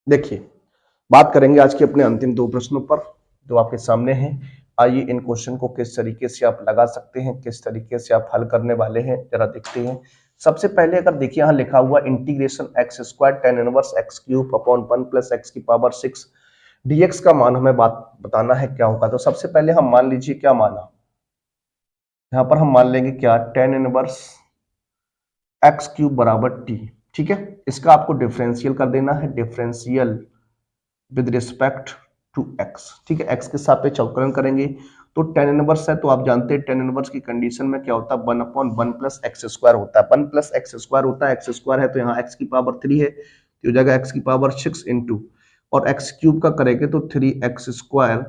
देखिए बात करेंगे आज के अपने अंतिम 2 प्रश्नों पर जो आपके सामने हैं। आइए इन क्वेश्चन को किस तरीके से आप लगा सकते हैं, किस तरीके से आप हल करने वाले हैं, जरा देखते हैं। सबसे पहले अगर देखिए यहाँ लिखा हुआ integration x square ten inverse X cube upon 1 plus x की पावर 6 डीएक्स का मान हमें बात बताना है क्या होगा। तो सबसे पहले हम मान लीजिए क्या माना, यहाँ पर हम मान लेंगे क्या टेन इनवर्स एक्स क्यूब बराबर टी। ठीक है, इसका आपको डिफरेंशियल कर देना है, differential with respect to X. ठीक है, एक्स के सापेक्ष अवकलन करेंगे तो टेन इनवर्स है, तो आप जानते हैं टेन इनवर्स की कंडीशन में क्या होता है 1/1 प्लस एक्स स्क्वायर होता है। 1 प्लस एक्स स्क्वायर होता है, एक्स स्क्वायर है तो यहाँ एक्स की पावर 3 है तो हो जाएगा एक्स की पावर 6 इंटू, और एक्स क्यूब का करेंगे तो 3x स्क्वायर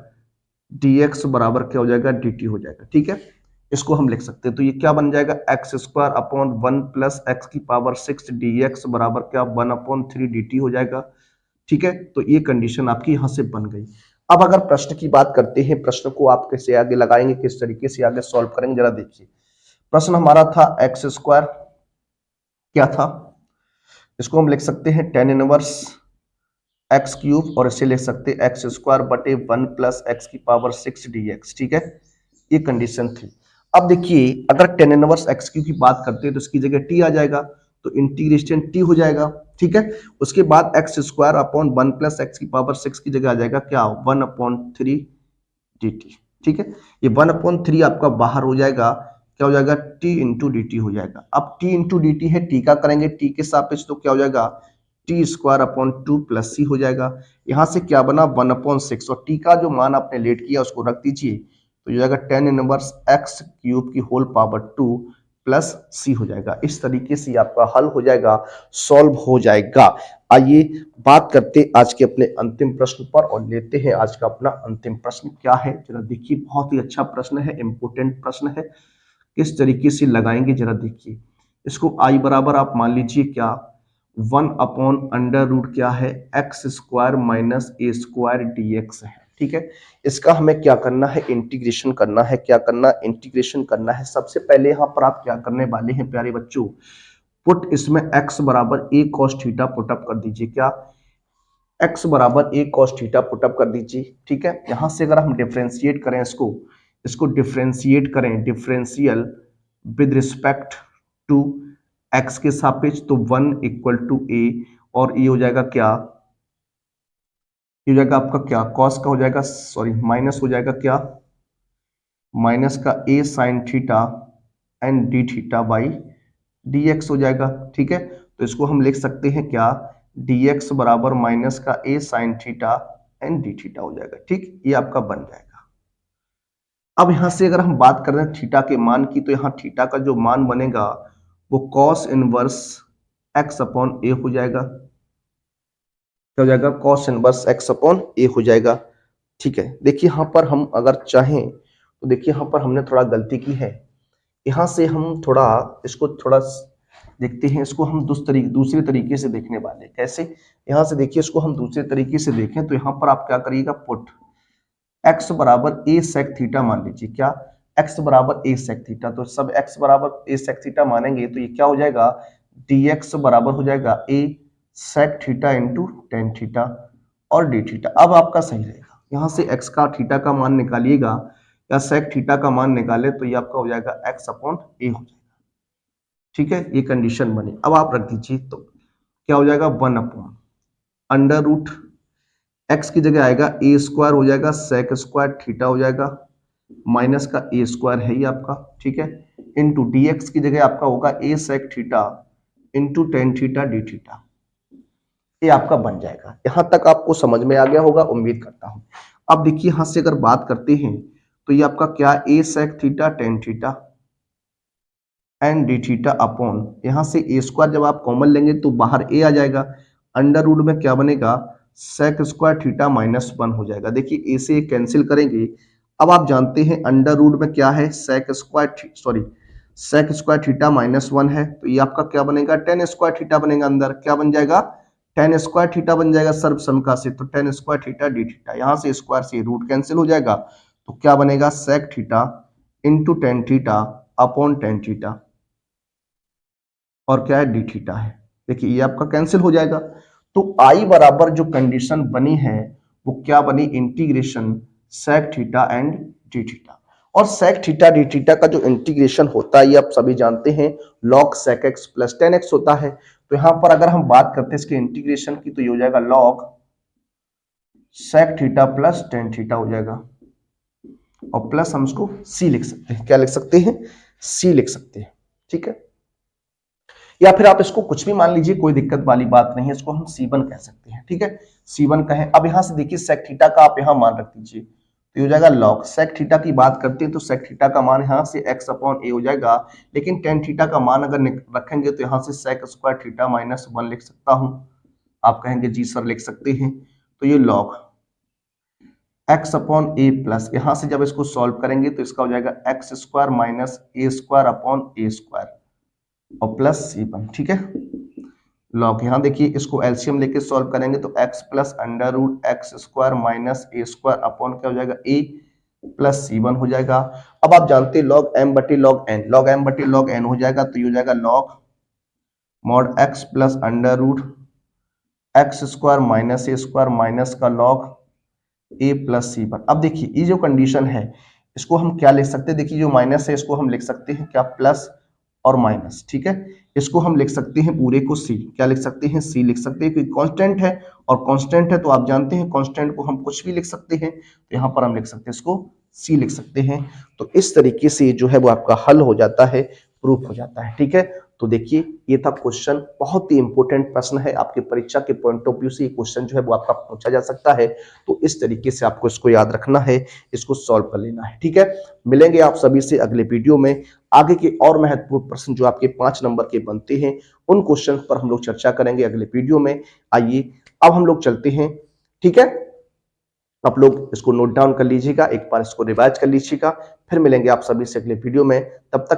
dx बराबर क्या हो जाएगा dt हो जाएगा। ठीक है, इसको हम लिख सकते हैं तो ये क्या बन जाएगा x square upon 1 plus x की पावर 6 dx बराबर क्या 1/3 dt हो जाएगा। ठीक है, तो ये कंडीशन आपकी यहां से बन गई। अब अगर प्रश्न की बात करते हैं, प्रश्न को आप कैसे आगे लगाएंगे, किस तरीके से आगे सॉल्व करेंगे, जरा देखिए। प्रश्न हमारा था एक्स स्क्वायर क्या था, इसको हम लिख सकते हैं टेन इनवर्स एक्स क्यूब, और इसे लिख सकते हैं एक्स स्क्वायर बटे 1 प्लस एक्स की पावर 6 dx। ठीक है, ये कंडीशन थी। अब देखिए अगर टेन इनवर्स एक्स क्यूब की बात करते हैं तो इसकी जगह टी आ जाएगा, तो इंटीग्रेशन टी हो जाएगा। ठीक है, उसके बाद x square upon 1 plus x की पावर 6 की जगह आ जाएगा क्या 1/3 dt। ठीक है, ये 1/3 आपका बाहर हो जाएगा, क्या हो जाएगा t इंटू डी टी हो जाएगा। अब t इंटू डी टी है, t का करेंगे t के सापेक्ष तो क्या हो जाएगा टी स्क्वायर अपॉन 2 प्लस सी हो जाएगा। यहां से क्या बना 1/6, और t का जो मान आपने लेट किया उसको रख दीजिए तो हो जाएगा टेन इनवर्स एक्स क्यूब की होल पावर 2 प्लस सी हो जाएगा। इस तरीके से आपका हल हो जाएगा, सॉल्व हो जाएगा। आइए बात करते आज के अपने अंतिम प्रश्न पर और लेते हैं आज का अपना अंतिम प्रश्न क्या है, जरा देखिए। बहुत ही अच्छा प्रश्न है, इंपोर्टेंट प्रश्न है, किस तरीके से लगाएंगे जरा देखिए। इसको आई बराबर आप मान लीजिए क्या 1/√, क्या है x square minus a square dx है। ठीक है, इसका हमें क्या करना है इंटीग्रेशन करना है, क्या करना इंटीग्रेशन करना है। सबसे पहले यहाँ पर आप क्या करने वाले हैं प्यारे बच्चों, पुट इसमें x बराबर a cos थीटा पुटअप कर दीजिए, क्या x बराबर a cos थीटा पुटअप कर दीजिए। ठीक है, यहां से अगर हम डिफरेंशिएट करें इसको इसको डिफरेंशिएट करें, differential with respect to x के सापेक्ष तो 1 इक्वल टू a, और ये हो जाएगा क्या, ये हो जाएगा आपका क्या cos का हो जाएगा, सॉरी माइनस हो जाएगा क्या माइनस का a sine theta and D theta by dx हो जाएगा। ठीक है, तो इसको हम लिख सकते हैं क्या dx बराबर माइनस का a sine theta and D theta हो जाएगा। ठीक, ये आपका बन जाएगा। अब यहां से अगर हम बात करें थीटा के मान की तो यहाँ थीटा का जो मान बनेगा वो कॉस इनवर्स एक्स अपॉन ए हो जाएगा। क्या हो जाएगा कॉस इनवर्स एक्स अपॉन ए हो जाएगा। ठीक है, देखिए यहाँ पर हम अगर चाहें तो देखिए यहाँ पर हमने थोड़ा गलती की है, यहाँ से हम थोड़ा इसको थोड़ा देखते हैं, इसको हम दूसरे तरीके से देखने वाले। कैसे, यहाँ से देखिए इसको हम दूसरे तरीके से देखें तो यहाँ पर आप क्या करिएगा पुट x बराबर a sec थीटा मान लीजिए, क्या x बराबर a sec थीटा, तो सब x बराबर a sec थीटा मानेंगे तो ये क्या हो जाएगा, dx बराबर हो जाएगा a sec theta into tan theta और d थीटा। अब आपका सही रहेगा, यहां से x का थीटा का मान निकालिएगा या sec थीटा का मान निकाले तो ये आपका हो जाएगा x अपॉन a हो जाएगा। ठीक है, ये कंडीशन बनी। अब आप रख दीजिए तो क्या हो जाएगा, one upon under root X की जगह आएगा ए स्क्वायर हो जाएगा, सेक स्क्वायर थीटा हो जाएगा, माइनस का ए स्क्वायर है ही आपका, ठीक है, इंटू डी एक्स की जगह आपका होगा a sec theta into tan theta d theta. ये आपका बन जाएगा। यहां तक आपको समझ में आ गया होगा, उम्मीद करता हूं। अब देखिए यहां से अगर बात करते हैं तो ये आपका क्या, a sec theta tan theta and D theta upon, यहां से ए स्क्वायर जब आप कॉमन लेंगे तो बाहर ए आ जाएगा, अंडर रूट में क्या बनेगा, sec square theta minus one हो जाएगा। देखिए ए से ए कैंसिल करेंगे। अब आप जानते हैं अंडर रूट में क्या है, sec square sorry sec square theta minus one है, तो ये आपका क्या बनेगा, टेन स्क्वायर थीटा बनेगा, अंदर क्या बन जाएगा, टेन स्क्वायर थीटा बन जाएगा सर्व सम से, तो ten square theta d theta, यहां से स्क्वायर से रूट कैंसिल हो जाएगा, तो क्या बनेगा, sec theta into tan theta upon tan theta और क्या है, डी थीटा है। देखिए ये आपका कैंसिल हो जाएगा। तो आई बराबर जो कंडीशन बनी है वो क्या बनी, integration sec theta and D theta. और सेक थीटा डी थीटा का जो इंटीग्रेशन होता है ये आप सभी जानते हैं, log sec x plus ten x होता है। तो यहां पर अगर हम बात करते हैं इसके इंटीग्रेशन की तो ये हो जाएगा log sec theta plus tan theta हो जाएगा, और प्लस हम इसको c लिख सकते हैं, क्या लिख सकते हैं, c लिख सकते हैं। ठीक है, या फिर आप इसको कुछ भी मान लीजिए, कोई दिक्कत वाली बात नहीं है, इसको हम C1 कह सकते हैं। ठीक है, C1 कहें। अब यहां से देखिए सेक थीटा का आप यहां मान रख दीजिए, तो ये हो जाएगा log सेक थीटा की बात करते हैं तो सेक थीटा का मान यहां से x अपॉन a हो जाएगा, लेकिन टेन थीटा का मान अगर रखेंगे तो यहां से sec square theta minus one लिख सकता हूं। आप कहेंगे जी सर लिख सकते हैं, तो ये log x upon a plus, यहां से जब इसको सॉल्व करेंगे तो इसका हो जाएगा x square minus a square upon A square और प्लस C1। ठीक है, लॉग यहां देखिए इसको एलसीएम लेके सॉल्व करेंगे तो x plus under root x square minus a square upon क्या हो जाएगा, a प्लस C1 हो जाएगा। अब आप जानते हैं लॉग m बटे लॉग n, लॉग m बटे लॉग n हो जाएगा, तो ये हो जाएगा log mod x plus under root x square minus a square minus का लॉग a प्लस C1। अब देखिए ये जो कंडीशन है इसको हम क्या लिख सकते हैं, देखिए जो माइनस है इसको हम लिख सकते हैं क्या, प्लस और माइनस। ठीक है, इसको हम लिख सकते हैं पूरे को सी, क्या लिख सकते हैं, सी लिख सकते हैं, क्योंकि कांस्टेंट है और कांस्टेंट है तो आप जानते हैं कांस्टेंट को हम कुछ भी लिख सकते हैं, तो यहां पर हम लिख सकते हैं इसको सी लिख सकते हैं। तो इस तरीके से जो है वो आपका हल हो जाता है, प्रूफ हो जाता है। ठीक है, तो देखिए ये था क्वेश्चन, बहुत ही इंपॉर्टेंट प्रश्न है, आपकी परीक्षा के पॉइंट ऑफ व्यू से ये क्वेश्चन जो है वो आपका पूछा जा सकता है। तो इस तरीके से आपको इसको याद रखना है, इसको सॉल्व कर लेना है। ठीक है, मिलेंगे आप सभी से अगले वीडियो में। आगे के और महत्वपूर्ण प्रश्न जो आपके 5 नंबर के बनते हैं उन क्वेश्चन पर हम लोग चर्चा करेंगे अगले वीडियो में। आइए अब हम लोग चलते हैं। ठीक है, आप लोग इसको नोट डाउन कर लीजिएगा, एक बार इसको रिवाइज कर लीजिएगा, फिर मिलेंगे आप सभी से अगले वीडियो में। तब तक